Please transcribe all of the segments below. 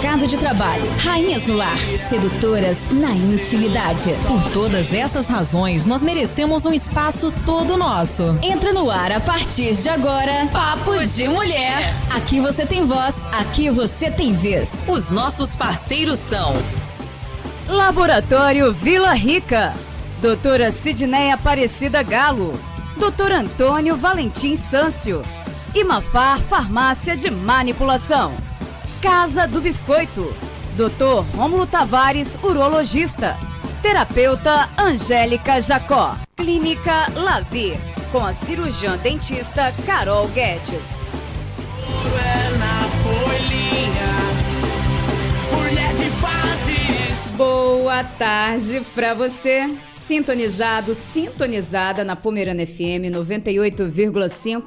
mercado de trabalho, rainhas no lar, sedutoras na intimidade. Por todas essas razões, nós merecemos um espaço todo nosso. Entra no ar a partir de agora, Papo de Mulher. Aqui você tem voz, aqui você tem vez. Os nossos parceiros são Laboratório Vila Rica, doutora Sidneia Aparecida Galo, doutor Antônio Valentim Sâncio, Imafar Farmácia de Manipulação, Casa do Biscoito, doutor Rômulo Tavares, urologista, terapeuta Angélica Jacó, Clínica Lavi, com a cirurgiã dentista Carol Guedes. Boa tarde para você, sintonizado, sintonizada na Pomerana FM 98,5.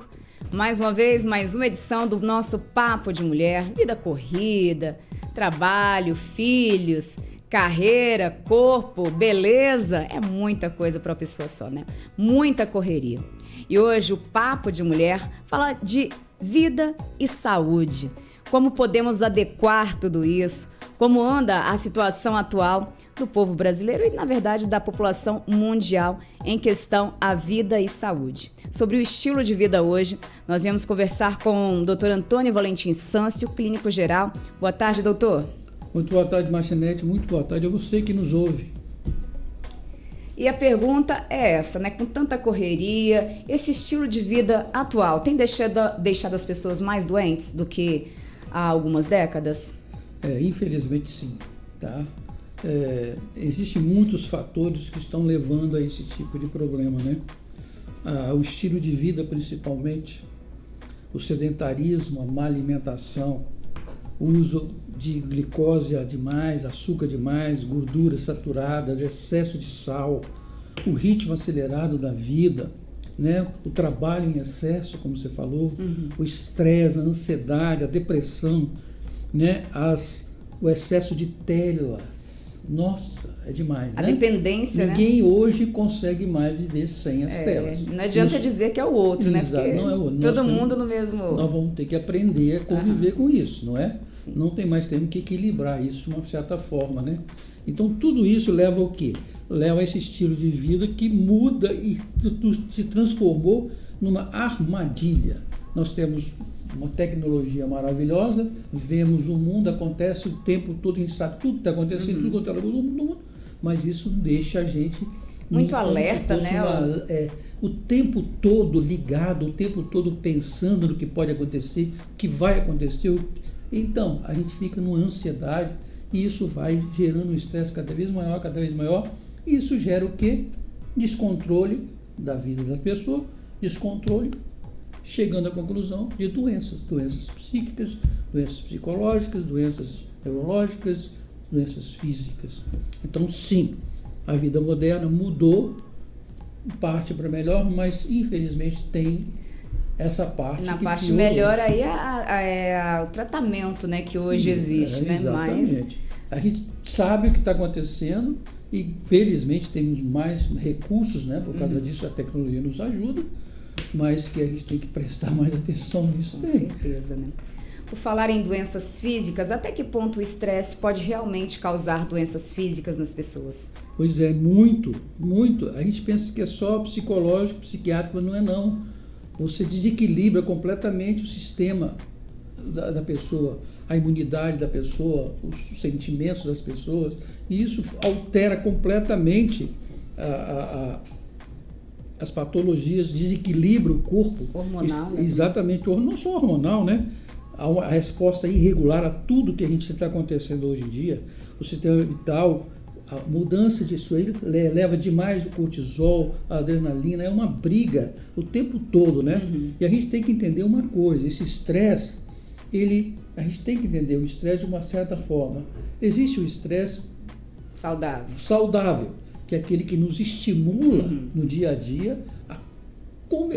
Mais uma vez, mais uma edição do nosso Papo de Mulher. Vida corrida, trabalho, filhos, carreira, corpo, beleza. É muita coisa para uma pessoa só, né? Muita correria. E hoje o Papo de Mulher fala de vida e saúde. Como podemos adequar tudo isso? Como anda a situação atual do povo brasileiro e, na verdade, da população mundial em questão à vida e saúde. Sobre o estilo de vida hoje, nós viemos conversar com o Dr. Antônio Valentim Sâncio, clínico geral. Boa tarde, doutor. Muito boa tarde, Marcinete. Muito boa tarde a você que nos ouve. E a pergunta é essa, né? Com tanta correria, esse estilo de vida atual tem deixado as pessoas mais doentes do que há algumas décadas? Infelizmente sim, tá? Existem muitos fatores que estão levando a esse tipo de problema, né? O estilo de vida, principalmente, o sedentarismo, a má alimentação, o uso de glicose demais, açúcar demais, gorduras saturadas, excesso de sal, o ritmo acelerado da vida, né? O trabalho em excesso, como você falou, o estresse, a ansiedade, a depressão, né? O excesso de telas, nossa, é demais, a né? dependência, Ninguém hoje consegue mais viver sem as telas. Não adianta dizer que é o outro, né? Porque não é o outro. Todo mundo no mesmo... Nós vamos ter que aprender a conviver com isso, não é? Sim. Não tem mais tempo que equilibrar isso de uma certa forma, né? Então tudo isso leva ao quê? Leva a esse estilo de vida que muda e se transformou numa armadilha. Nós temos uma tecnologia maravilhosa, vemos o mundo, acontece o tempo todo, a gente sabe tudo que está acontecendo, tudo quanto é no mundo, mas isso deixa a gente muito alerta, né? O tempo todo ligado, o tempo todo pensando no que pode acontecer, o que vai acontecer. Então, a gente fica numa ansiedade e isso vai gerando um estresse cada vez maior, e isso gera o quê? Descontrole da vida da pessoa, descontrole, chegando à conclusão de doenças psíquicas, doenças psicológicas, doenças neurológicas, doenças físicas. Então, sim, a vida moderna mudou, parte para melhor, mas infelizmente tem essa parte. Na que parte piorou. melhor aí é o tratamento, né, que hoje existe, né? Exatamente. A gente sabe o que está acontecendo e felizmente temos mais recursos, né? Por causa disso a tecnologia nos ajuda, mas que a gente tem que prestar mais atenção nisso. Com certeza, né? Por falar em doenças físicas, até que ponto o estresse pode realmente causar doenças físicas nas pessoas? Pois é, muito. A gente pensa que é só psicológico, psiquiátrico, mas não é não. Você desequilibra completamente o sistema da pessoa, a imunidade da pessoa, os sentimentos das pessoas, e isso altera completamente as patologias, desequilibra o corpo. Hormonal, né? Exatamente, não só hormonal, né? A resposta irregular a tudo que a gente está acontecendo hoje em dia, o sistema vital, a mudança disso aí leva demais o cortisol, a adrenalina, é uma briga o tempo todo, né? E a gente tem que entender uma coisa, esse estresse, a gente tem que entender o estresse de uma certa forma. Existe o estresse saudável, que é aquele que nos estimula no dia a dia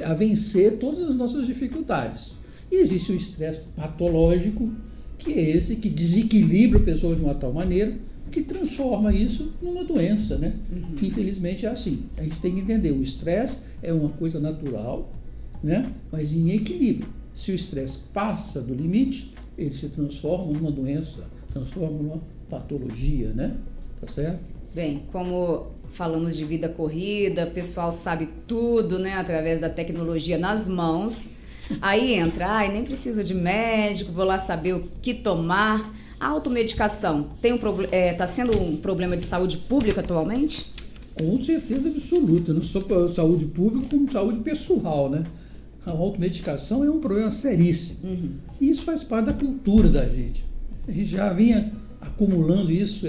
a vencer todas as nossas dificuldades. E existe o estresse patológico, que é esse que desequilibra a pessoa de uma tal maneira que transforma isso numa doença, né? Infelizmente é assim. A gente tem que entender, o estresse é uma coisa natural, né? Mas em equilíbrio. Se o estresse passa do limite, ele se transforma numa doença transforma numa patologia, né? Tá certo? Bem, como falamos de vida corrida, o pessoal sabe tudo, né, através da tecnologia nas mãos. Aí entra, nem preciso de médico, vou lá saber o que tomar. A automedicação tá sendo um problema de saúde pública atualmente? Com certeza absoluta, não só para saúde pública, como saúde pessoal, né? A automedicação é um problema seríssimo. E isso faz parte da cultura da gente. A gente já vinha acumulando isso,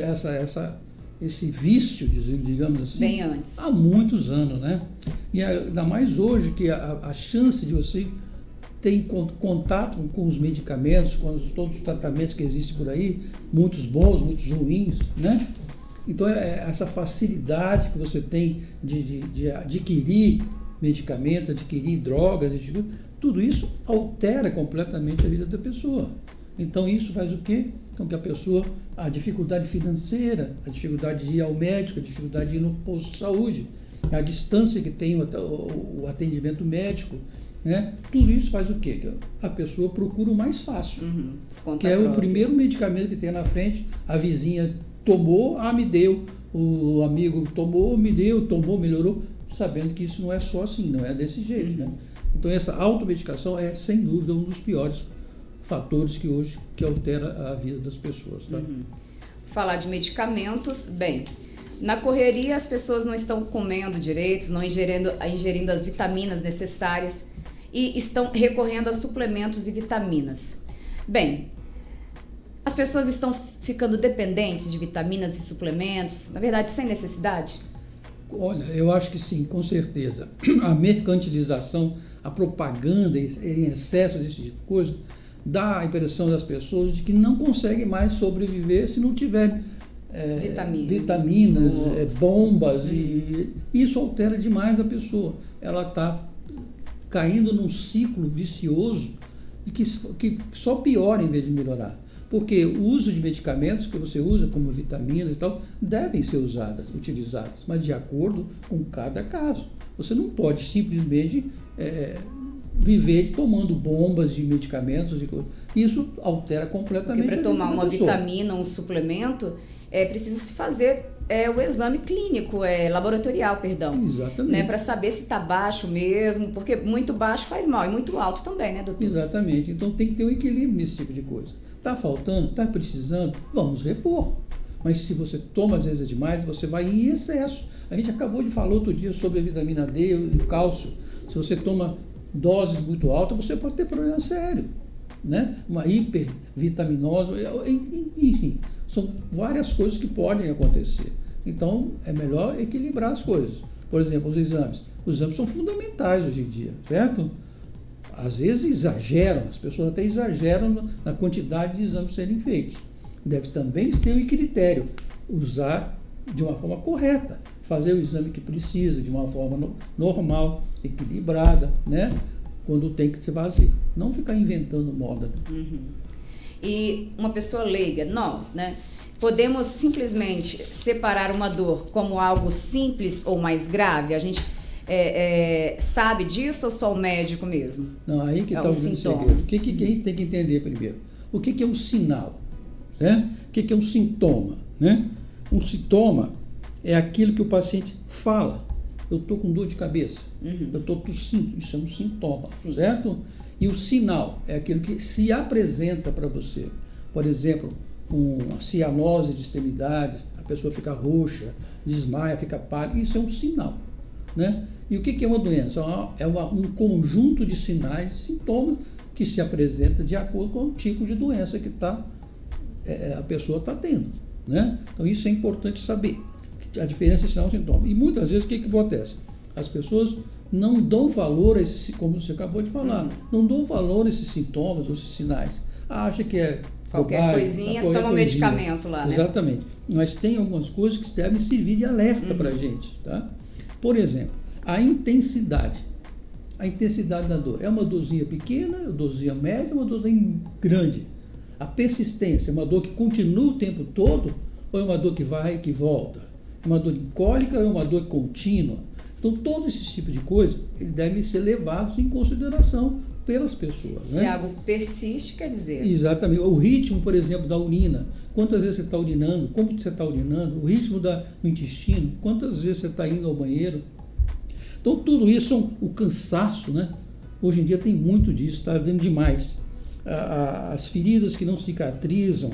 esse vício, digamos assim, bem antes. Há muitos anos, né? E ainda mais hoje que a chance de você ter contato com os medicamentos, com todos os tratamentos que existem por aí, muitos bons, muitos ruins, né? Então, essa facilidade que você tem de adquirir medicamentos, adquirir drogas, tudo isso altera completamente a vida da pessoa. Então, isso faz o quê? Com que a pessoa, a dificuldade financeira, a dificuldade de ir ao médico, a dificuldade de ir no posto de saúde, a distância que tem o atendimento médico, né? Tudo isso faz o quê? A pessoa procura o mais fácil, que é o primeiro medicamento que tem na frente, a vizinha tomou, me deu, o amigo tomou, me deu, tomou, melhorou, sabendo que isso não é só assim, não é desse jeito, né? Então essa automedicação é, sem dúvida, um dos piores fatores que altera a vida das pessoas, tá? Falar de medicamentos, bem, na correria as pessoas não estão comendo direito, não ingerindo as vitaminas necessárias e estão recorrendo a suplementos e vitaminas. Bem, as pessoas estão ficando dependentes de vitaminas e suplementos, na verdade, sem necessidade? Olha, eu acho que sim, com certeza. A mercantilização, a propaganda em excesso desse tipo de coisa, dá a impressão das pessoas de que não conseguem mais sobreviver se não tiver vitaminas, bombas, e isso altera demais a pessoa. Ela está caindo num ciclo vicioso e que só piora em vez de melhorar. Porque o uso de medicamentos que você usa, como vitaminas e tal, devem ser utilizados, mas de acordo com cada caso. Você não pode simplesmente viver tomando bombas de medicamentos. Isso altera completamente. Porque para tomar uma pessoa. vitamina, um suplemento, precisa se fazer o exame clínico, laboratorial, perdão. Exatamente. Né, para saber se está baixo mesmo, porque muito baixo faz mal, e muito alto também, né, doutor? Exatamente. Então tem que ter um equilíbrio nesse tipo de coisa. Está faltando, está precisando, vamos repor. Mas se você toma às vezes demais, você vai em excesso. A gente acabou de falar outro dia sobre a vitamina D e o cálcio. Se você toma doses muito altas, você pode ter problema sério, né? Uma hipervitaminose, enfim, são várias coisas que podem acontecer. Então, é melhor equilibrar as coisas. Por exemplo, os exames. Os exames são fundamentais hoje em dia, certo? Às vezes exageram, as pessoas até exageram na quantidade de exames serem feitos. Deve também ter um critério, usar de uma forma correta, fazer o exame que precisa, de uma forma normal, equilibrada, né? Quando tem que se fazer. Não ficar inventando moda. E uma pessoa leiga, nós, né? Podemos simplesmente separar uma dor como algo simples ou mais grave? A gente sabe disso ou só o médico mesmo? Não, aí que está o sintoma. segredo. O que tem que entender primeiro? O que é um sinal? Né? O que é um sintoma? Né? Um sintoma é aquilo que o paciente fala. Eu estou com dor de cabeça, eu estou tossindo, isso é um sintoma, Sim. certo? E o sinal é aquilo que se apresenta para você. Por exemplo, uma cianose de extremidades, a pessoa fica roxa, desmaia, fica pálida, isso é um sinal, né? E o que é uma doença? É um conjunto de sinais e sintomas que se apresenta de acordo com o tipo de doença que a pessoa está tendo, né? Então isso é importante saber, a diferença entre sinal e sintoma. E muitas vezes o que acontece? As pessoas não dão valor a esses, como você acabou de falar, não dão valor a esses sintomas, ou esses sinais. Acha que é Qualquer coisinha, toma um medicamento lá, né? Exatamente. Mas tem algumas coisas que devem servir de alerta para a gente, tá? Por exemplo, a intensidade. A intensidade da dor. É uma dorzinha pequena, uma dorzinha média, uma dorzinha grande. A persistência, é uma dor que continua o tempo todo, ou é uma dor que vai e que volta? É uma dor cólica ou é uma dor contínua? Então, todos esses tipos de coisas, eles devem ser levados em consideração pelas pessoas. Se né? algo persiste, quer dizer... Exatamente. O ritmo, por exemplo, da urina. Quantas vezes você está urinando? Como você está urinando? O ritmo do intestino. Quantas vezes você está indo ao banheiro? Então, tudo isso, o cansaço, né? Hoje em dia tem muito disso, está dando demais. As feridas que não cicatrizam,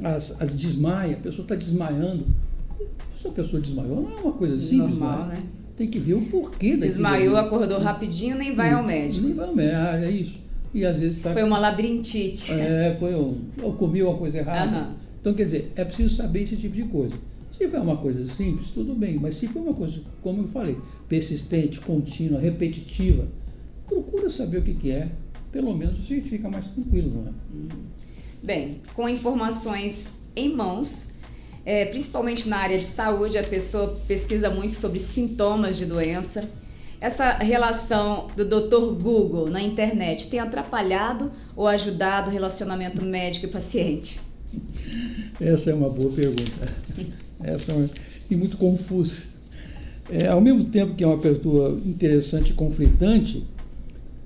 as desmaia, a pessoa está desmaiando. Se a pessoa desmaiou, não é uma coisa simples. Normal, né? Tem que ver o porquê. Desmaiou, acordou rapidinho, nem vai ao médico. Nem vai ao médico, é isso. E às vezes está... Foi uma labirintite. Ou comeu uma coisa errada. Uhum. Então, quer dizer, é preciso saber esse tipo de coisa. Se for uma coisa simples, tudo bem. Mas se for uma coisa, como eu falei, persistente, contínua, repetitiva, procura saber o que é. Pelo menos a gente fica mais tranquilo, não é? Bem, com informações em mãos, principalmente na área de saúde, a pessoa pesquisa muito sobre sintomas de doença. Essa relação do Dr. Google na internet tem atrapalhado ou ajudado o relacionamento médico e paciente? Essa é uma boa pergunta. E muito confusa. Ao mesmo tempo que é uma pessoa interessante e conflitante,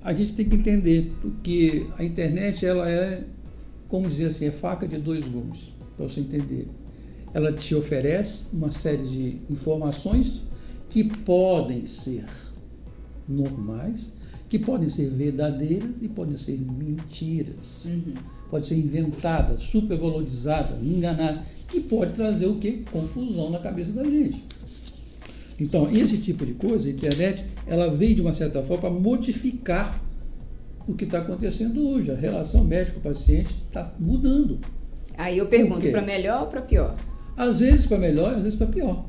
a gente tem que entender que a internet, ela é, como dizer assim, é faca de dois gumes, para você entender. Ela te oferece uma série de informações que podem ser normais, que podem ser verdadeiras e podem ser mentiras. Pode ser inventada, supervalorizada, enganada, que pode trazer o quê? Confusão na cabeça da gente. Então, esse tipo de coisa, a internet, ela veio de uma certa forma para modificar o que está acontecendo hoje. A relação médico-paciente está mudando. Aí eu pergunto, para melhor ou para pior? Às vezes para melhor, às vezes para pior.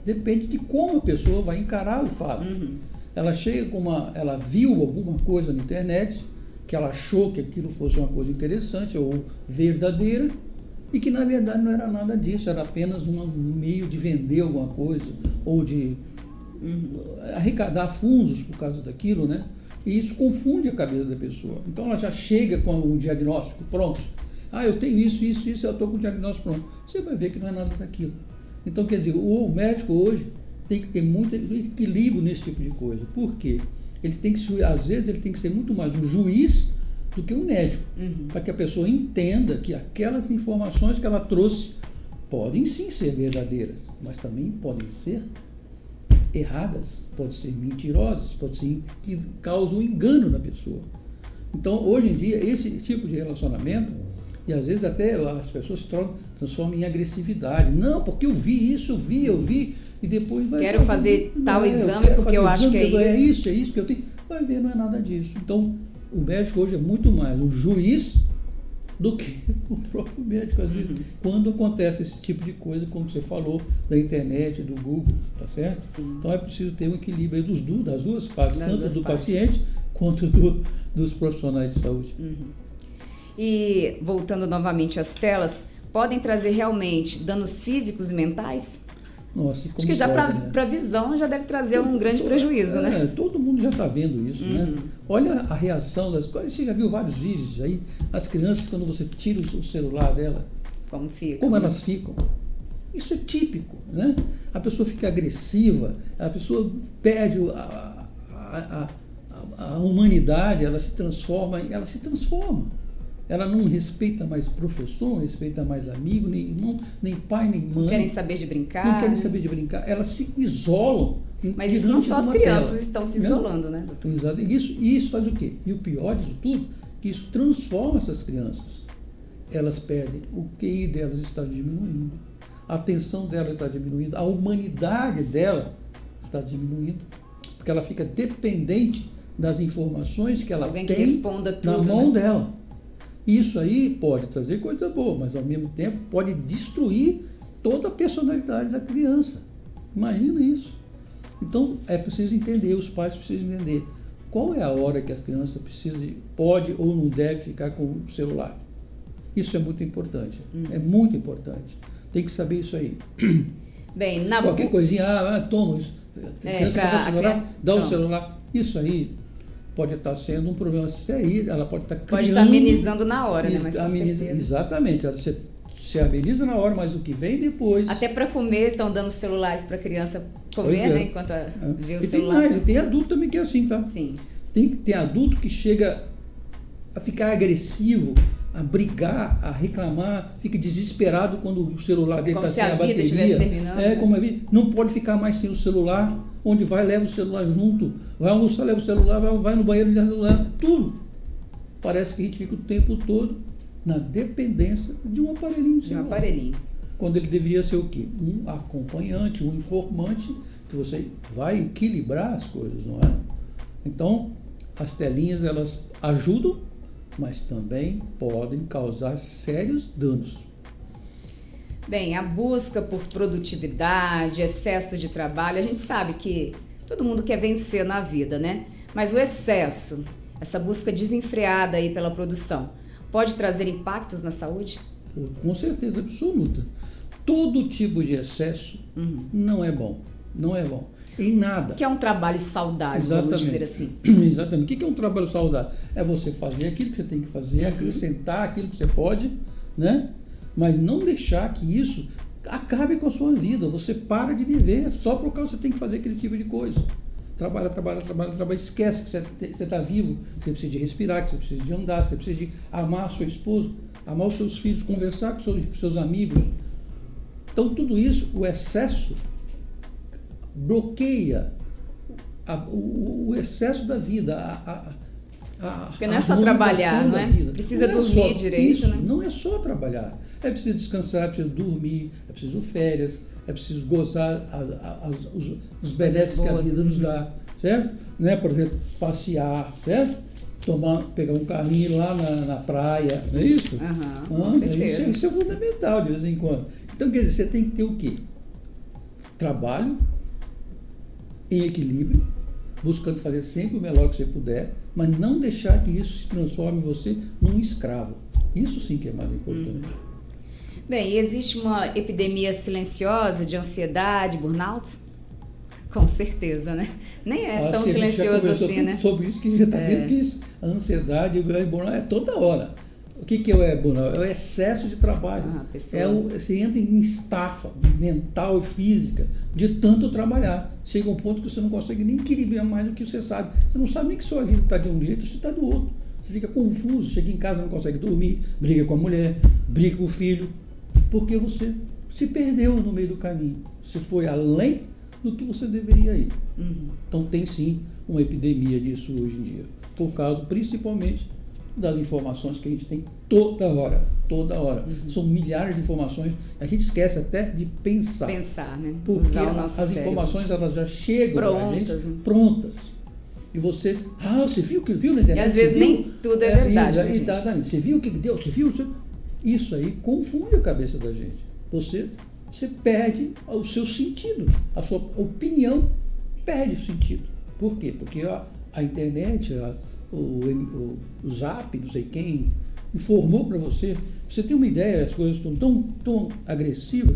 Depende de como a pessoa vai encarar o fato. Ela chega com ela viu alguma coisa na internet, que ela achou que aquilo fosse uma coisa interessante ou verdadeira, e que na verdade não era nada disso, era apenas um meio de vender alguma coisa, ou de arrecadar fundos por causa daquilo, né? E isso confunde a cabeça da pessoa. Então ela já chega com o diagnóstico pronto. Eu tenho isso, eu estou com o diagnóstico pronto. Você vai ver que não é nada daquilo. Então, quer dizer, o médico hoje tem que ter muito equilíbrio nesse tipo de coisa. Por quê? Às vezes ele tem que ser muito mais um juiz do que um médico, para que a pessoa entenda que aquelas informações que ela trouxe podem sim ser verdadeiras, mas também podem ser erradas, podem ser mentirosas, podem ser que causam engano na pessoa. Então, hoje em dia, esse tipo de relacionamento, e às vezes até as pessoas se transformam em agressividade. Não, porque eu vi isso, eu vi, e depois vai... Quero fazer tal exame porque eu acho que é isso. É isso que eu tenho. Vai ver, não é nada disso. Então, o médico hoje é muito mais um juiz do que o próprio médico, às vezes, quando acontece esse tipo de coisa, como você falou, da internet, do Google, tá certo? Sim. Então é preciso ter um equilíbrio aí das duas partes, tanto do partes. paciente quanto dos profissionais de saúde. E, voltando novamente às telas, podem trazer realmente danos físicos e mentais? Nossa, acho que já para a visão já deve trazer um grande prejuízo, né? Todo mundo já está vendo isso, né? Olha a reação das coisas. Você já viu vários vídeos aí, as crianças, quando você tira o celular dela, como elas ficam. Isso é típico, né? A pessoa fica agressiva, a pessoa perde a humanidade, ela se transforma. Ela não respeita mais professor, não respeita mais amigo, nem irmão, nem pai, nem mãe. Não querem saber de brincar. Não querem saber de brincar. Elas se isolam. Mas isso não só as crianças estão se isolando, né, doutor? Exato. E isso faz o quê? E o pior disso tudo, que isso transforma essas crianças. Elas perdem. O QI delas está diminuindo. A atenção delas está diminuindo. A humanidade dela está diminuindo. Porque ela fica dependente das informações que ela tem na mão dela. Isso aí pode trazer coisa boa, mas ao mesmo tempo pode destruir toda a personalidade da criança. Imagina isso. Então é preciso entender, os pais precisam entender qual é a hora que a criança pode ou não deve ficar com o celular. Isso é muito importante. É muito importante. Tem que saber isso aí. Bem, qualquer coisinha, toma isso. A criança dá o celular. Isso aí pode estar sendo um problema sério, ela pode estar criando... Pode estar amenizando na hora, né? Mas com certeza. Exatamente, ela se ameniza na hora, mas o que vem depois... Até para comer, estão dando celulares para a criança comer, né? Enquanto vê o celular. Tem adulto também que é assim, tá? Sim. Tem adulto que chega a ficar agressivo, a brigar, a reclamar, fica desesperado quando o celular dele está sem a bateria. Como se a vida estivesse terminando. Como a vida. Não pode ficar mais sem o celular. Onde vai, leva o celular junto. Vai almoçar, leva o celular. Vai no banheiro, leva o celular. Tudo. Parece que a gente fica o tempo todo na dependência de um aparelhinho. De um aparelhinho. Quando ele deveria ser o quê? Um acompanhante, um informante, que você vai equilibrar as coisas, não é? Então, as telinhas, elas ajudam, mas também podem causar sérios danos. Bem, a busca por produtividade, excesso de trabalho, a gente sabe que todo mundo quer vencer na vida, né? Mas o excesso, essa busca desenfreada aí pela produção, pode trazer impactos na saúde? Com certeza absoluta. Todo tipo de excesso não é bom. Não é bom. Em nada. Que é um trabalho saudável, vamos dizer assim. Exatamente. O que é um trabalho saudável? É você fazer aquilo que você tem que fazer, acrescentar aquilo que você pode, né? Mas não deixar que isso acabe com a sua vida. Você para de viver só por causa que você tem que fazer aquele tipo de coisa. Trabalha, esquece que você está vivo, que você precisa de respirar, que você precisa de andar, que você precisa de amar a sua esposa, amar os seus filhos, conversar com seus amigos. Então, tudo isso, o excesso, bloqueia o excesso da vida, porque não é só trabalhar, não é? Precisa dormir direito, isso, né? Não é só trabalhar. É preciso descansar, é preciso dormir, é preciso férias, é preciso gozar os benesses que a vida nos dá, certo? Né? Por exemplo, passear, certo? Pegar um carrinho e ir lá na praia, não é isso? Com certeza. Isso é fundamental de vez em quando. Então, quer dizer, você tem que ter o quê? Trabalho em equilíbrio, buscando fazer sempre o melhor que você puder, mas não deixar que isso se transforme em você num escravo. Isso sim que é mais importante. Bem, e existe uma epidemia silenciosa de ansiedade, burnout? Com certeza, né? Nem é tão silencioso assim, né? Sobre isso, que já está vendo que isso, a ansiedade e o burnout é toda hora. O que é o burnout? É o excesso de trabalho. Você entra em estafa mental e física de tanto trabalhar. Chega um ponto que você não consegue nem equilibrar mais do que você sabe. Você não sabe nem que sua vida está de um jeito ou se está do outro. Você fica confuso, chega em casa, não consegue dormir, briga com a mulher, briga com o filho, porque você se perdeu no meio do caminho. Você foi além do que você deveria ir. Então tem sim uma epidemia disso hoje em dia, por causa principalmente das informações que a gente tem toda hora. São milhares de informações, a gente esquece até de pensar. Né? Porque as informações elas já chegam prontas, prontas. E você viu o que viu na internet? E às vezes nem tudo é verdade. Exatamente. Você viu o que deu? Você viu? Isso aí confunde a cabeça da gente. Você perde o seu sentido, a sua opinião perde o sentido. Por quê? Porque a internet, o Zap, não sei quem, informou para você. Você tem uma ideia, as coisas estão tão agressivas,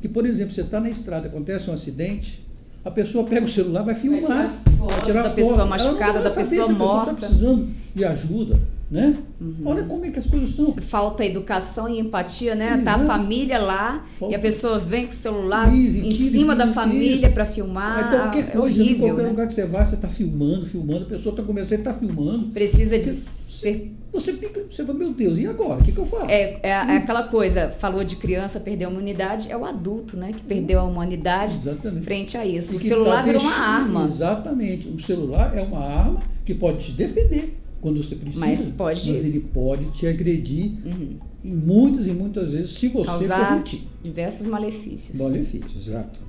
que, por exemplo, você está na estrada, acontece um acidente, a pessoa pega o celular, vai filmar, vai tirar da foto. Pessoa machucada, da pessoa morta. Está precisando de ajuda, né? Olha como é que as coisas são. Falta educação e empatia, né? Tá a família lá e a pessoa vem com o celular em cima da família para filmar. Qualquer coisa, horrível, em qualquer lugar que você vai, você está filmando, a pessoa está conversando, você está filmando. Precisa de ser... Você fala, meu Deus, e agora? O que eu faço? É aquela coisa, falou de criança perder a humanidade, é o adulto, né? Que perdeu a humanidade frente a isso. O celular virou uma arma. Exatamente. O celular é uma arma que pode te defender quando você precisa. Mas ele pode te agredir e muitas vezes, se você permitir. Diversos malefícios. Exato.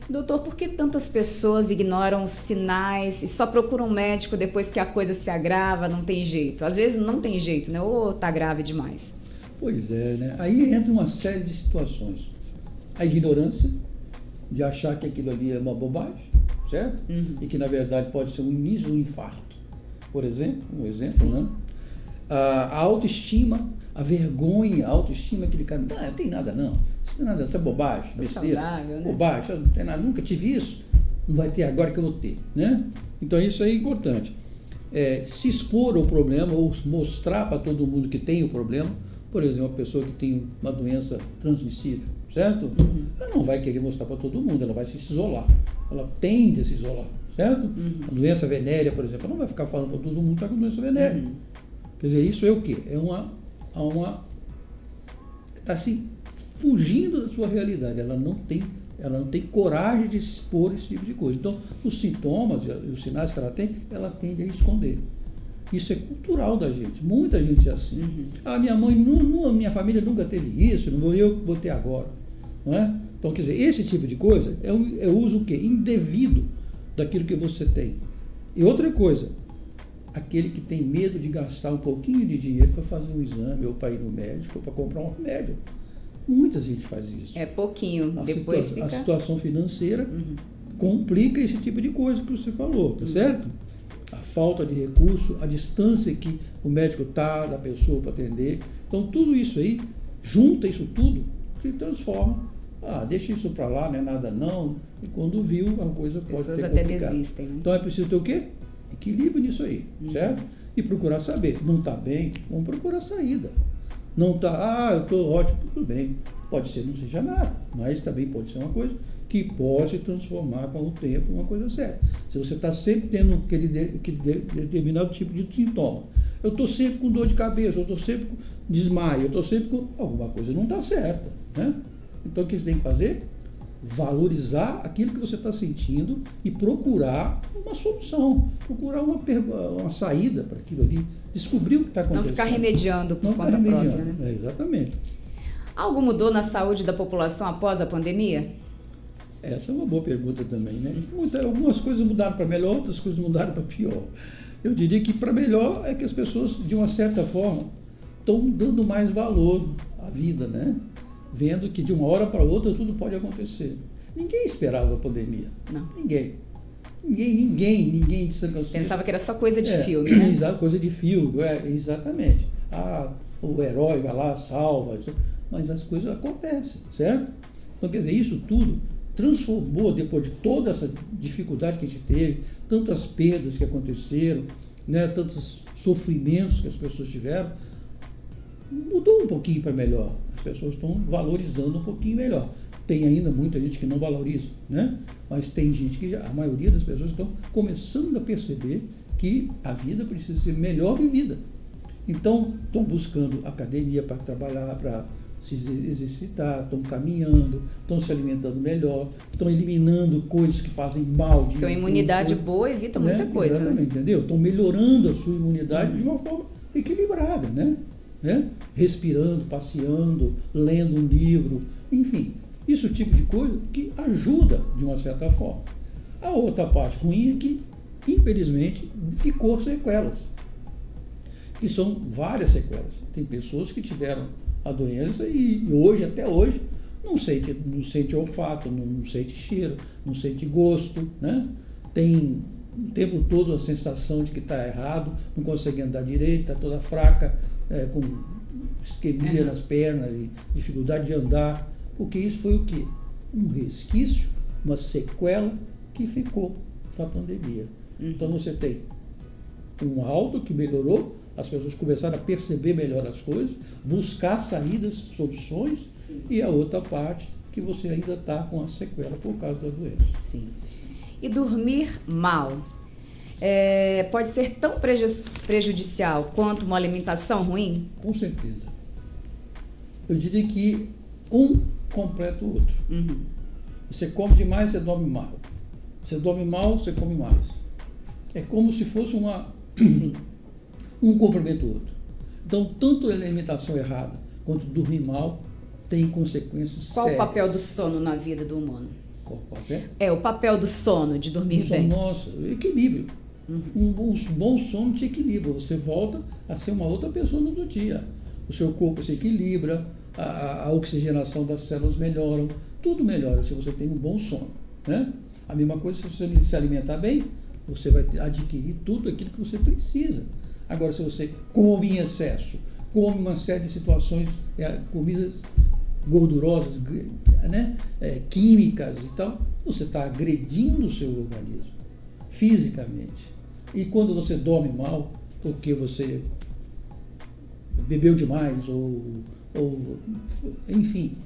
Doutor, por que tantas pessoas ignoram os sinais e só procuram um médico depois que a coisa se agrava, não tem jeito? Às vezes não tem jeito, né? Ou tá grave demais. Pois é, né? Aí entra uma série de situações. A ignorância de achar que aquilo ali é uma bobagem, certo? E que, na verdade, pode ser o início do infarto, por exemplo, né? A autoestima, a vergonha, a autoestima, aquele cara, não tem nada não, isso não é nada, isso é bobagem, besteira, saudável, né? Bobagem, não tem nada, nunca tive isso, não vai ter agora que eu vou ter, né? Então isso é importante. Se expor ao problema ou mostrar para todo mundo que tem o problema, por exemplo, uma pessoa que tem uma doença transmissível, certo? Ela não vai querer mostrar para todo mundo, ela vai se isolar, ela tende a se isolar, certo? A doença venérea, por exemplo, ela não vai ficar falando para todo mundo que está com doença venérea. Quer dizer, isso é o quê? Está assim, fugindo da sua realidade. Ela não tem coragem de expor esse tipo de coisa. Então, os sintomas e os sinais que ela tende a esconder. Isso é cultural da gente. Muita gente é assim. Minha mãe, minha família nunca teve isso, não vou eu vou ter agora. Não é? Então, quer dizer, esse tipo de coisa é o uso o quê? Indevido daquilo que você tem. E outra coisa, aquele que tem medo de gastar um pouquinho de dinheiro para fazer um exame, ou para ir no médico, ou para comprar um remédio. Muita gente faz isso. É pouquinho, depois fica... A situação financeira complica esse tipo de coisa que você falou, tá certo? A falta de recurso, a distância que o médico está da pessoa para atender. Então, tudo isso aí, junta isso tudo, se transforma. Deixa isso para lá, não é nada não. E quando viu, a coisa pode ser complicada. As pessoas até desistem, né? Então, é preciso ter o quê? Equilíbrio nisso aí, certo? E procurar saber. Não está bem? Vamos procurar saída. Não está, eu estou ótimo, tudo bem. Pode ser, não seja nada, mas também pode ser uma coisa que pode se transformar com o tempo em uma coisa séria. Se você está sempre tendo aquele determinado tipo de sintoma, eu estou sempre com dor de cabeça, eu estou sempre com desmaio, eu estou sempre com... Alguma coisa não está certa, né? Então, o que você tem que fazer? Valorizar aquilo que você está sentindo e procurar uma solução, procurar uma saída para aquilo ali, descobrir o que está acontecendo. Não ficar remediando por conta própria, né? Exatamente. Algo mudou na saúde da população após a pandemia? Essa é uma boa pergunta também, né? Algumas coisas mudaram para melhor, outras coisas mudaram para pior. Eu diria que para melhor é que as pessoas, de uma certa forma, estão dando mais valor à vida, né? Vendo que de uma hora para outra tudo pode acontecer. Ninguém esperava a pandemia. Não. Ninguém de São Caetano. Pensava que era só coisa de filme, né? Coisa de filme, exatamente. O herói vai lá, salva, mas as coisas acontecem, certo? Então, quer dizer, isso tudo transformou, depois de toda essa dificuldade que a gente teve, tantas perdas que aconteceram, né, tantos sofrimentos que as pessoas tiveram, mudou um pouquinho para melhor. As pessoas estão valorizando um pouquinho melhor. Tem ainda muita gente que não valoriza, né? Mas tem gente que a maioria das pessoas estão começando a perceber que a vida precisa ser melhor vivida. Então, estão buscando academia para trabalhar, para se exercitar, estão caminhando, estão se alimentando melhor, estão eliminando coisas que fazem mal. Porque a imunidade boa evita muita coisa, exatamente, né? Entendeu? Estão melhorando a sua imunidade de uma forma equilibrada, né? Respirando, passeando, lendo um livro, enfim, isso tipo de coisa que ajuda de uma certa forma. A outra parte ruim é que, infelizmente, ficou sequelas, que são várias sequelas. Tem pessoas que tiveram a doença e hoje, até hoje, não sente olfato, não sente cheiro, não sente gosto, né? Tem o tempo todo a sensação de que está errado, não consegue andar direito, está toda fraca, com isquemia nas pernas, dificuldade de andar, porque isso foi o quê? Um resquício, uma sequela que ficou da pandemia. Então você tem um alto que melhorou, as pessoas começaram a perceber melhor as coisas, buscar saídas, soluções, sim, e a outra parte que você ainda está com a sequela por causa da doença. Sim. E dormir mal pode ser tão prejudicial quanto uma alimentação ruim? Com certeza. Eu diria que um completa o outro. Você come demais, você dorme mal. Você dorme mal, você come mais. É como se fosse Sim. Um complementa o outro. Então, tanto a alimentação errada quanto dormir mal tem consequências Qual sérias. o papel do sono na vida do humano? Qual o papel? O papel do sono, de dormir bem. Nossa, equilíbrio. Um bom sono te equilibra. Você volta a ser uma outra pessoa no outro dia. O seu corpo se equilibra, a oxigenação das células melhoram, tudo melhora se você tem um bom sono, né? A mesma coisa se você se alimentar bem, você vai adquirir tudo aquilo que você precisa. Agora, se você come em excesso, come uma série de situações, comidas gordurosas, né? Químicas e tal, você está agredindo o seu organismo fisicamente. E quando você dorme mal, porque você bebeu demais ou enfim,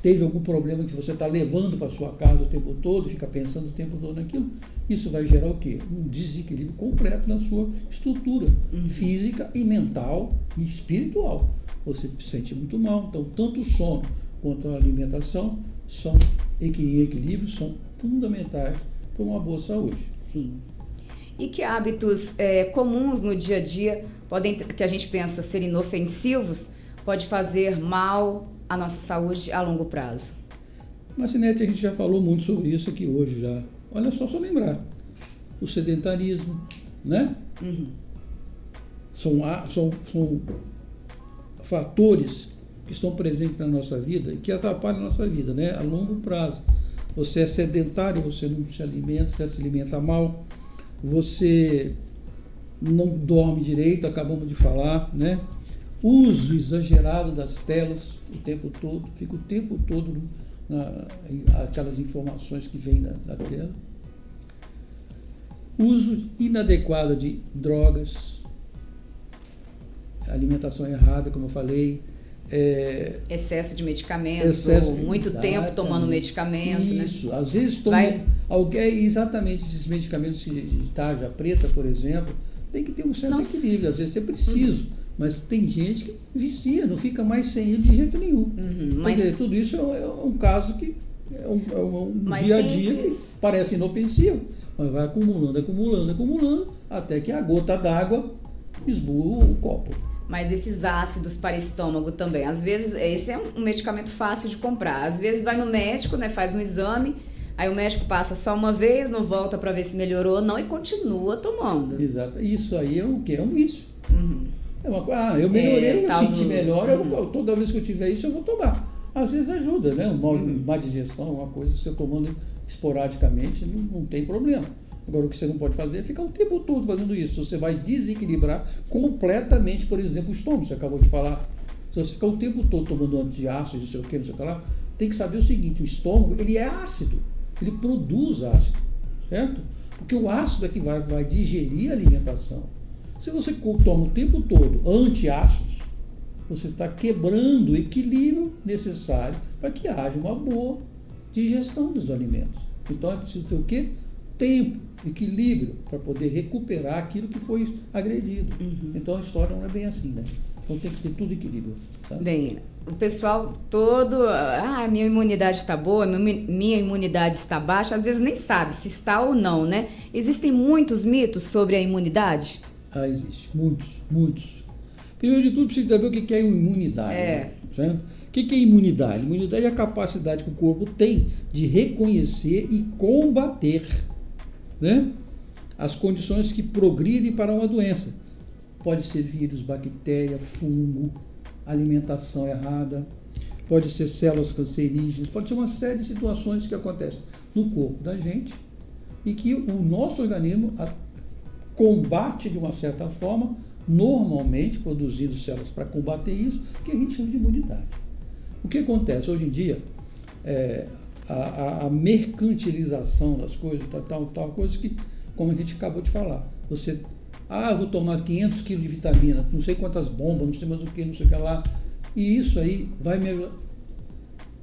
teve algum problema que você está levando para sua casa o tempo todo, fica pensando o tempo todo naquilo, isso vai gerar o quê? Um desequilíbrio completo na sua estrutura física e mental e espiritual. Você se sente muito mal. Então, tanto o sono quanto a alimentação são em equilíbrio, são fundamentais para uma boa saúde. Sim. E que hábitos comuns no dia a dia que a gente pensa ser inofensivos, pode fazer mal à nossa saúde a longo prazo? Marcinete, a gente já falou muito sobre isso aqui hoje já. Olha só lembrar. O sedentarismo, né? São fatores que estão presentes na nossa vida e que atrapalham a nossa vida, né? A longo prazo. Você é sedentário, você não se alimenta, você se alimenta mal, você não dorme direito, acabamos de falar, né? Uso exagerado das telas o tempo todo, fica o tempo todo aquelas informações que vêm da tela. Uso inadequado de drogas, alimentação errada, como eu falei. Excesso de medicamento, muito tempo tomando medicamento. Isso, né? Às vezes exatamente esses medicamentos de tarja preta, por exemplo, tem que ter um certo equilíbrio, às vezes é preciso, mas tem gente que vicia, não fica mais sem ele de jeito nenhum. Mas tudo isso é um caso que é um dia a dia que parece inofensivo, mas vai acumulando, até que a gota d'água esburra o copo. Mas esses ácidos para estômago também, às vezes, esse é um medicamento fácil de comprar. Às vezes vai no médico, né, faz um exame, aí o médico passa só uma vez, não volta para ver se melhorou ou não e continua tomando. Exato. Isso aí é o quê? É um vício. É uma coisa, eu melhorei, eu senti melhor, toda vez que eu tiver isso eu vou tomar. Às vezes ajuda, né? Uma digestão, uma coisa, você tomando esporadicamente, não tem problema. Agora, o que você não pode fazer é ficar o tempo todo fazendo isso. Você vai desequilibrar completamente, por exemplo, o estômago, você acabou de falar. Se você ficar o tempo todo tomando antiácido, não sei o que, lá, tem que saber o seguinte, o estômago, ele é ácido, ele produz ácido, certo? Porque o ácido é que vai digerir a alimentação. Se você toma o tempo todo antiácidos, você está quebrando o equilíbrio necessário para que haja uma boa digestão dos alimentos. Então, é preciso ter o quê? Tempo, equilíbrio, para poder recuperar aquilo que foi agredido. Então a história não é bem assim, né? Então tem que ter tudo equilíbrio. Tá? Bem, o pessoal todo, minha imunidade está boa, minha imunidade está baixa, às vezes nem sabe se está ou não, né? Existem muitos mitos sobre a imunidade? Existe, muitos. Primeiro de tudo, precisa saber o que é imunidade. Né? Certo? O que é imunidade? Imunidade é a capacidade que o corpo tem de reconhecer e combater, né, as condições que progridem para uma doença. Pode ser vírus, bactéria, fungo, alimentação errada, pode ser células cancerígenas, pode ser uma série de situações que acontecem no corpo da gente e que o nosso organismo combate de uma certa forma, normalmente produzindo células para combater isso, que a gente chama de imunidade. O que acontece hoje em dia, a mercantilização das coisas, tal coisa que, como a gente acabou de falar, você, eu vou tomar 500 kg de vitamina, não sei quantas bombas, não sei mais o que, não sei o que lá, e isso aí vai me ajudar.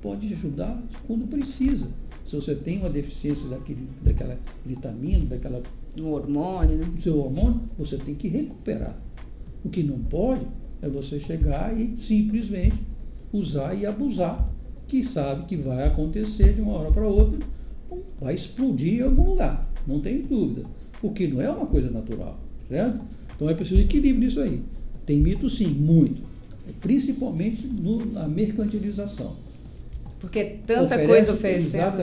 Pode ajudar quando precisa. Se você tem uma deficiência daquela vitamina, um hormônio, né? Seu hormônio, você tem que recuperar. O que não pode é você chegar e simplesmente usar e abusar, que sabe que vai acontecer de uma hora para outra, vai explodir em algum lugar, não tem dúvida, porque não é uma coisa natural, certo? Então é preciso equilíbrio nisso aí. Tem mito sim, muito, principalmente na mercantilização. Porque tanta coisa oferecendo.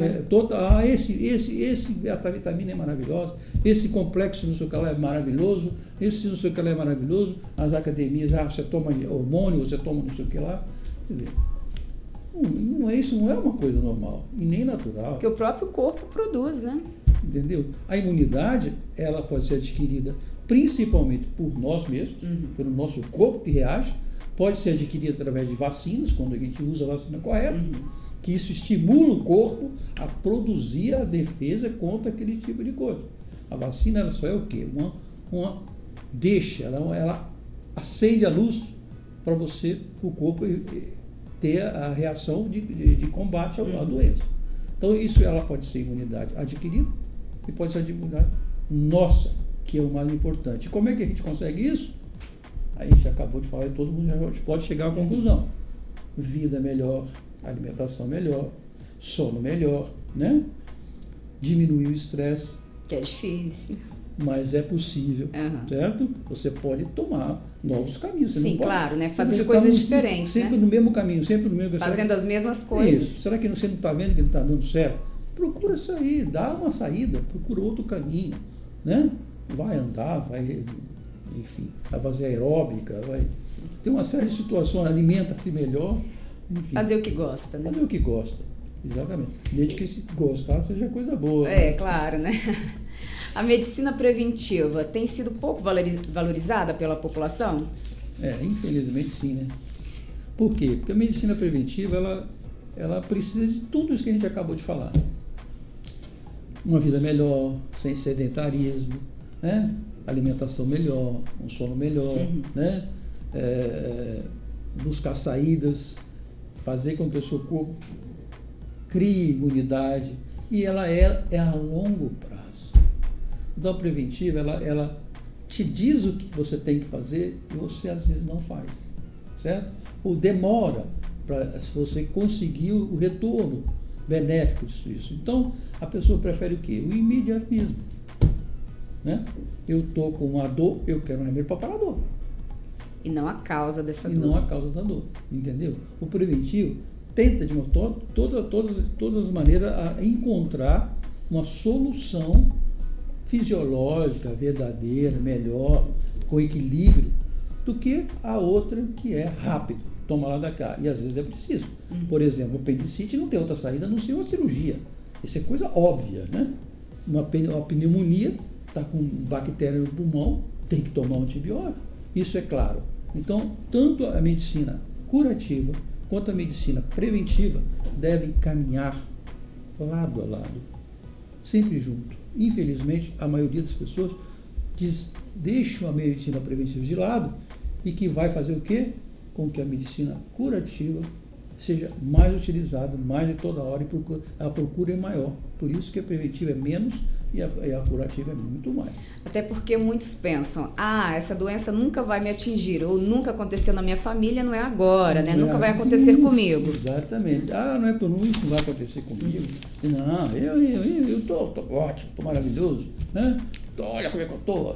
Essa vitamina é maravilhosa, esse complexo não sei o que lá é maravilhoso, esse não sei o que lá é maravilhoso, as academias, você toma hormônio, você toma não sei o que lá. Quer dizer, isso não é uma coisa normal e nem natural. Que o próprio corpo produz, né? Entendeu? A imunidade, ela pode ser adquirida principalmente por nós mesmos, pelo nosso corpo que reage, pode ser adquirida através de vacinas, quando a gente usa a vacina correta, que isso estimula o corpo a produzir a defesa contra aquele tipo de coisa. A vacina, ela só é o quê? Ela acende a luz para você, o corpo ter a reação de combate à doença. Então, isso ela pode ser imunidade adquirida e pode ser imunidade nossa, que é o mais importante. E como é que a gente consegue isso? A gente acabou de falar e todo mundo já pode chegar à conclusão. Vida melhor, alimentação melhor, sono melhor, né? Diminuir o estresse. Que é difícil. Mas é possível, certo? Você pode tomar novos caminhos. Você Sim, não pode, claro, né? Fazer você coisas tá diferentes, sempre né? no mesmo caminho, sempre no mesmo... Fazendo as mesmas coisas. Isso. Será que você não está vendo que não está dando certo? Procura sair, dá uma saída, procura outro caminho, né? Vai andar, vai, enfim, vai fazer aeróbica, vai... Tem uma série de situações, alimenta-se melhor, enfim. Fazer o que gosta, né? Fazer o que gosta, exatamente. Desde que se gostar seja coisa boa. É, claro, né? A medicina preventiva tem sido pouco valorizada pela população? Infelizmente sim, né? Por quê? Porque a medicina preventiva, ela precisa de tudo isso que a gente acabou de falar. Uma vida melhor, sem sedentarismo, né? Alimentação melhor, um sono melhor, né? Buscar saídas, fazer com que o seu corpo crie imunidade, e ela é a longo prazo. Então, a preventiva, ela te diz o que você tem que fazer e você às vezes não faz, certo? Ou demora para se você conseguir o retorno benéfico disso. Então, a pessoa prefere o quê? O imediatismo, né? Eu estou com uma dor, eu quero um remédio para parar a dor. E não a causa dessa dor. E não a causa da dor, entendeu? O preventivo tenta de todas as maneiras a encontrar uma solução fisiológica, verdadeira, melhor, com equilíbrio, do que a outra que é rápido, toma lá da cá. E às vezes é preciso. Por exemplo, o apendicite não tem outra saída a não ser uma cirurgia. Isso é coisa óbvia, né? Uma pneumonia, está com bactéria no pulmão, tem que tomar um antibiótico. Isso é claro. Então, tanto a medicina curativa quanto a medicina preventiva devem caminhar lado a lado, sempre junto. Infelizmente, a maioria das pessoas deixam a medicina preventiva de lado e que vai fazer o quê? Com que a medicina curativa seja mais utilizada, mais de toda hora, e a procura é maior. Por isso que a preventiva é menos e a curativa é muito mais. Até porque muitos pensam, essa doença nunca vai me atingir, ou nunca aconteceu na minha família, não é agora, né? Nunca vai acontecer comigo. Exatamente. Não é por isso, não vai acontecer comigo. Não, eu tô ótimo, tô maravilhoso, né? Olha como é que eu tô.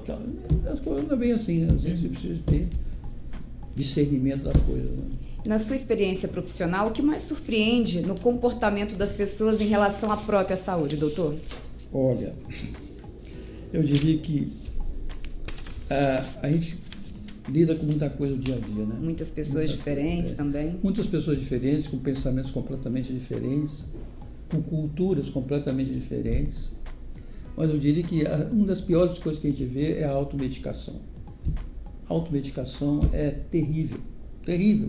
As coisas não é bem assim, né? Às vezes você precisa ter discernimento das coisas, né? Na sua experiência profissional, o que mais surpreende no comportamento das pessoas em relação à própria saúde, doutor? Olha, eu diria que a gente lida com muita coisa no dia a dia, né? Muitas pessoas diferentes também. Muitas pessoas diferentes, com pensamentos completamente diferentes, com culturas completamente diferentes. Mas eu diria que uma das piores coisas que a gente vê é a automedicação. A automedicação é terrível, terrível.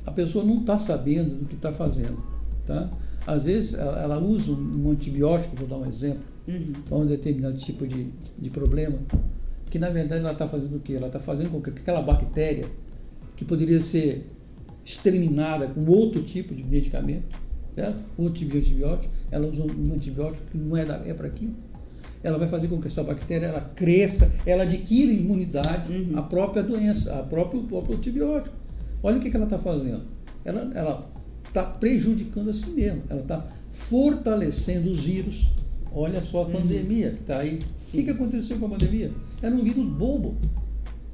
A pessoa não está sabendo do que está fazendo, tá? Às vezes ela usa um antibiótico, vou dar um exemplo, para um determinado tipo de problema, que na verdade ela está fazendo o quê? Ela está fazendo com que aquela bactéria, que poderia ser exterminada com outro tipo de medicamento, certo? Outro tipo de antibiótico, ela usa um antibiótico que não é para aquilo. Ela vai fazer com que essa bactéria ela cresça, ela adquira imunidade à própria doença, ao próprio antibiótico. Olha o que ela está fazendo. Ela está prejudicando a si mesma, ela está fortalecendo os vírus. Olha só a pandemia que está aí. Sim. O que aconteceu com a pandemia? Era um vírus bobo.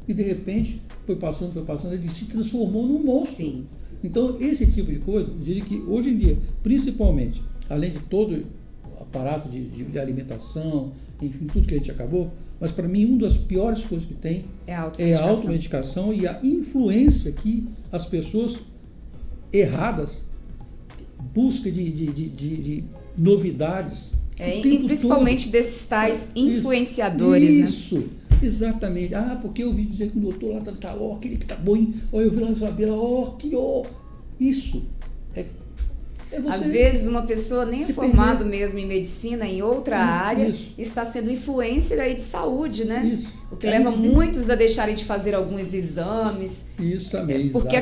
E de repente foi passando, ele se transformou num monstro. Sim. Então, esse tipo de coisa, eu diria que hoje em dia, principalmente, além de todo o aparato de alimentação, enfim, tudo que a gente acabou, mas para mim, uma das piores coisas que tem é a automedicação e a influência que as pessoas erradas buscam de novidades. E principalmente todo. Desses tais influenciadores, isso, né? Exatamente. Porque eu vi dizer que o doutor lá tá aquele que tá bom, eu vi lá na Isabela, isso Às vezes uma pessoa nem é formada mesmo em medicina, em outra área, Isso. está sendo influencer aí de saúde, né? Isso. O que leva muitos a deixarem de fazer alguns exames. Isso também, Porque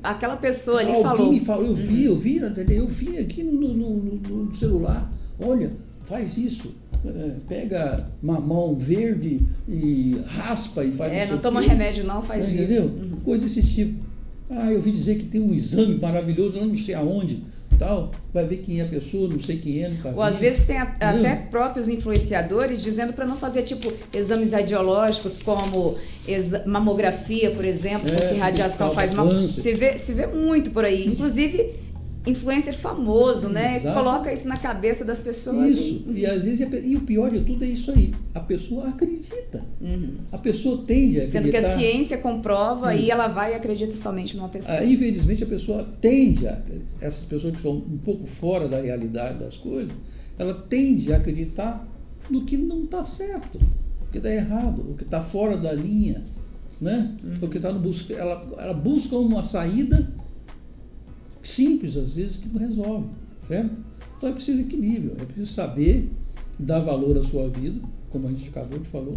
aquela pessoa ali Alguém falou. me falou, eu vi aqui no celular, olha, faz isso. Pega mamão verde e raspa e faz Não toma remédio não, faz isso. Entendeu? Coisa desse tipo. Eu ouvi dizer que tem um exame maravilhoso, eu não sei aonde, tal. Vai ver quem é a pessoa, não sei quem é, nunca vi. Ou às vezes tem até próprios influenciadores dizendo para não fazer tipo exames radiológicos como mamografia, por exemplo, porque radiação faz mal. Se vê muito por aí. Inclusive influencer famoso, né? Exato. Coloca isso na cabeça das pessoas. Isso. E às vezes, e o pior de tudo é isso aí. A pessoa acredita. A pessoa tende a acreditar. Sendo que a ciência comprova e ela vai e acredita somente numa pessoa. Infelizmente, a pessoa tende essas pessoas que estão um pouco fora da realidade das coisas, ela tende a acreditar no que não está certo, o que está errado, o que está fora da linha, né? O que está no busca. Ela busca uma saída simples, às vezes, que não resolve, certo? Então é preciso equilíbrio, é preciso saber dar valor à sua vida, como a gente acabou de falar,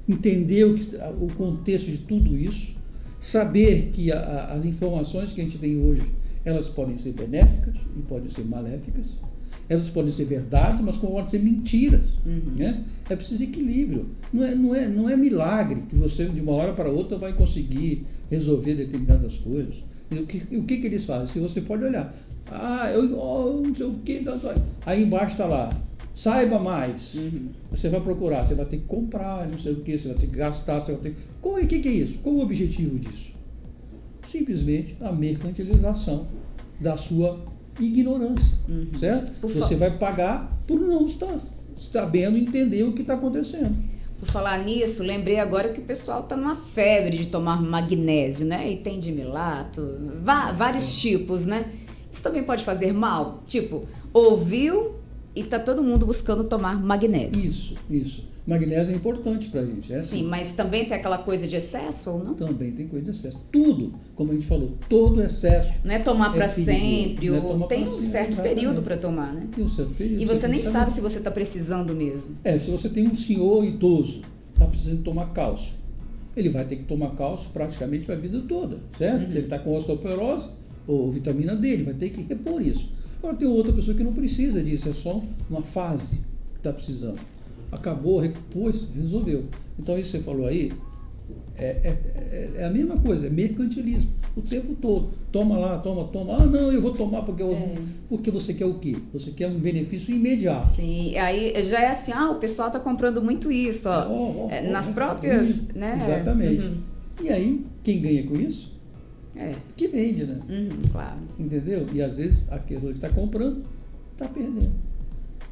entender o contexto de tudo isso, saber que as informações que a gente tem hoje, elas podem ser benéficas e podem ser maléficas, elas podem ser verdades, mas como podem ser mentiras, né? É preciso equilíbrio, não é milagre que você de uma hora para outra vai conseguir resolver determinadas coisas. O que eles fazem? Se você pode olhar, eu não sei o que, aí embaixo está lá, saiba mais. Você vai procurar, você vai ter que comprar, não sei o que, você vai ter que gastar, você vai ter que... O que é isso? Qual o objetivo disso? Simplesmente a mercantilização da sua ignorância, certo? Você vai pagar por não estar sabendo entender o que está acontecendo. Por falar nisso, lembrei agora que o pessoal está numa febre de tomar magnésio, né? E tem dimilato, vários tipos, né? Isso também pode fazer mal? Tipo, ouviu e tá todo mundo buscando tomar magnésio. Isso. Magnésio é importante pra gente, é assim. Sim, mas também tem aquela coisa de excesso ou não? Também tem coisa de excesso. Tudo, como a gente falou, todo excesso. Não é tomar para sempre, ou tem um certo exatamente. Período para tomar, né? Tem um certo período. E você nem sabe se você está precisando mesmo. Se você tem um senhor idoso, está precisando tomar cálcio, ele vai ter que tomar cálcio praticamente para a vida toda, certo? Se ele está com osteoporose ou vitamina D, ele vai ter que repor isso. Agora tem outra pessoa que não precisa disso, é só uma fase que está precisando. Acabou, repôs, resolveu. Então isso que você falou aí é a mesma coisa, é mercantilismo o tempo todo. Toma lá, toma. Não, eu vou tomar porque você quer o quê? Você quer um benefício imediato. Sim, aí já é assim, o pessoal está comprando muito isso, nas próprias, né? Exatamente. E aí, quem ganha com isso? Que vende, né? Claro. Entendeu? E às vezes aquele que está comprando está perdendo.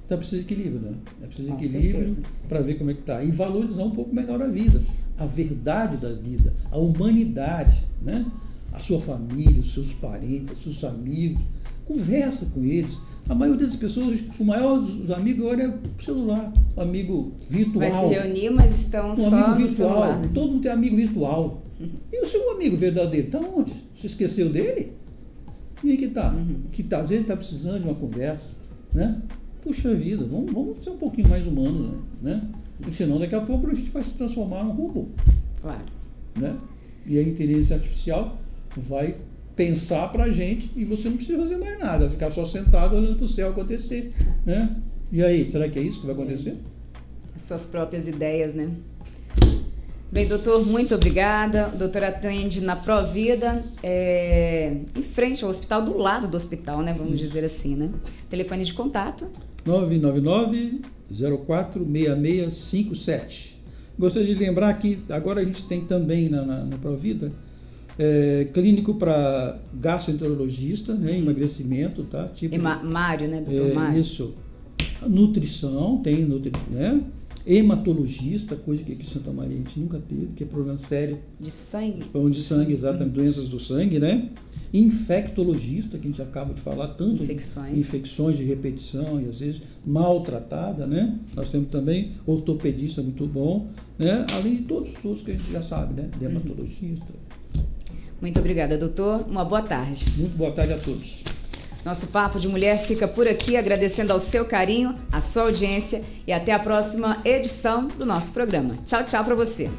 Então é preciso de equilíbrio, né? É preciso de equilíbrio para ver como é que está. E valorizar um pouco melhor a vida, a verdade da vida, a humanidade, né? A sua família, os seus parentes, os seus amigos. Conversa com eles. A maioria das pessoas, o maior dos amigos agora é o celular, o amigo virtual. Vai se reunir, mas estão só amigo no virtual. celular. Todo mundo tem amigo virtual. E o seu amigo verdadeiro está onde? Você esqueceu dele? E aí que está? Que às vezes está precisando de uma conversa, né? Puxa vida, vamos ser um pouquinho mais humanos, né? Porque senão daqui a pouco a gente vai se transformar num robô. Claro. Né? E a inteligência artificial vai pensar pra gente e você não precisa fazer mais nada, vai ficar só sentado olhando pro céu acontecer, né? E aí, será que é isso que vai acontecer? As suas próprias ideias, né? Bem, doutor, muito obrigada. O doutor atende na Provida, em frente ao hospital, do lado do hospital, né? Vamos dizer assim, né? Telefone de contato. 999-046657. Gostaria de lembrar que agora a gente tem também na Provida clínico para gastroenterologista, né? Emagrecimento, tá? Tipo Mário, né, doutor Mário? Isso. Nutrição, tem né? Hematologista, coisa que aqui em Santa Maria a gente nunca teve, que é problema sério. De sangue? Problema de sangue, exatamente, doenças do sangue, né? Infectologista, que a gente acaba de falar, tanto infecções de repetição e às vezes maltratada, né? Nós temos também ortopedista muito bom, né? Além de todos os outros que a gente já sabe, né? Dermatologista. Muito obrigada, doutor. Uma boa tarde. Muito boa tarde a todos. Nosso Papo de Mulher fica por aqui, agradecendo ao seu carinho, à sua audiência e até a próxima edição do nosso programa. Tchau, tchau para você.